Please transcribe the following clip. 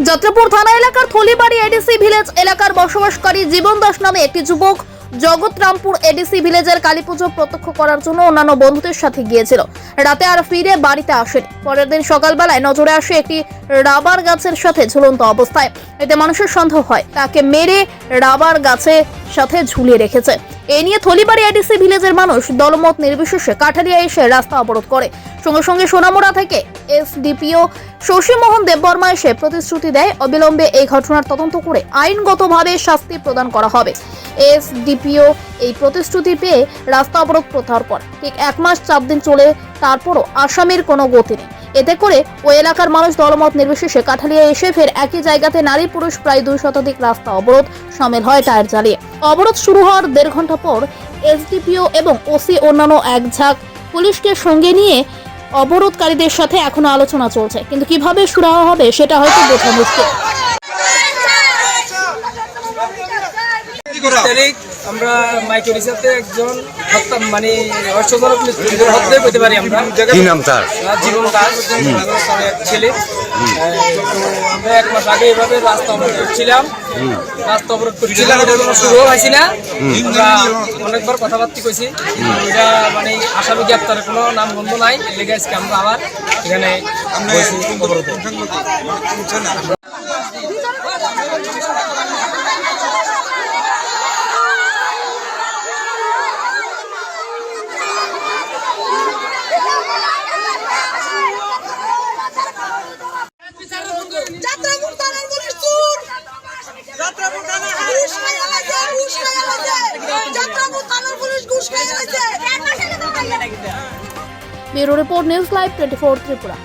যাত্রাপুর থানা এলাকার থলিবাড়ি ADC village এলাকার বসবাসকারী জীবন দাস নামে একটি যুবক জগৎরামপুর এডিসি ভিলেজের কালীপুজো প্রত্যক্ষ করার জন্য অন্যান্য বন্ধুদের সাথে গিয়েছিল। রাতে আর ফিরে বাড়িতে আসেনি। পরের দিন সকালবেলায় নজরে আসে একটি রাবার গাছের সাথে ঝুলন্ত অবস্থায়। এতে মানুষের সন্দেহ হয় তাকে মেরে রাবার গাছের সাথে ঝুলিয়ে রেখেছে। এ নিয়ে থলিবাড়ি এডিসি ভিলেজের মানুষ দলমত নির্বিশেষে কাঠালিয়া এসে রাস্তা অবরোধ করে। সঙ্গে সঙ্গে সোনামুড়া থেকে এসডিপিও শশীমোহন দেববর্মা এসে প্রতিশ্রুতি দেয় অবিলম্বে এই ঘটনার তদন্ত করে আইনগতভাবে শাস্তি প্রদান করা হবে। এসডিপিও এই প্রতিশ্রুতি পেয়ে রাস্তা অবরোধ প্রত্যাহার করে। ঠিক 1 মাস 4 দিন চলে, তারপরও আসামির কোনো গতি নেই। এতে করে ওই এলাকার মানুষ দলমত নির্বিশেষে কাঠালিয়া এসে ফের একই জায়গাতে নারী পুরুষ প্রায় 2 শতাধিক রাস্তা অবরোধ সামিল হয় টায়ার জ্বালিয়ে। অবরোধ শুরু হওয়ার 1.5 ঘন্টা পর এসডিপিও এবং ওসি অন্যান্য এক ঝাঁক পুলিশকে সঙ্গে নিয়ে অবরোধকারীদের সাথে এখনো আলোচনা চলছে, কিন্তু কিভাবে সুরাহা হবে সেটা হয়তো বোঝা মুশকিল। আমরা মাইকের সাথে একজন মানে অর্থজনক হত্যা করতে পারি। আমরা কি নাম তার? জীবন দাস ছেলে। আমরা 1 মাস আগে এভাবে রাস্তা অবরোধ করছিলাম। শুরু হয়েছি না, আমরা অনেকবার কথাবার্তা কইছি। এটা মানে আসামি গ্রেপ্তারের কোনো নাম গন্ধ নাই। লেগে আজকে আমরা আবার এখানে অবরোধে। যাত্রাপুর থানার পুলিশ চোর, যাত্রাপুর থানা ঘুষ খাইয়া লাগছে, ঘুষ খাইয়া লাগছে, যাত্রাপুর থানার পুলিশ ঘুষ খাইয়া লাগছে। Bureau report, news live 24 Tripura.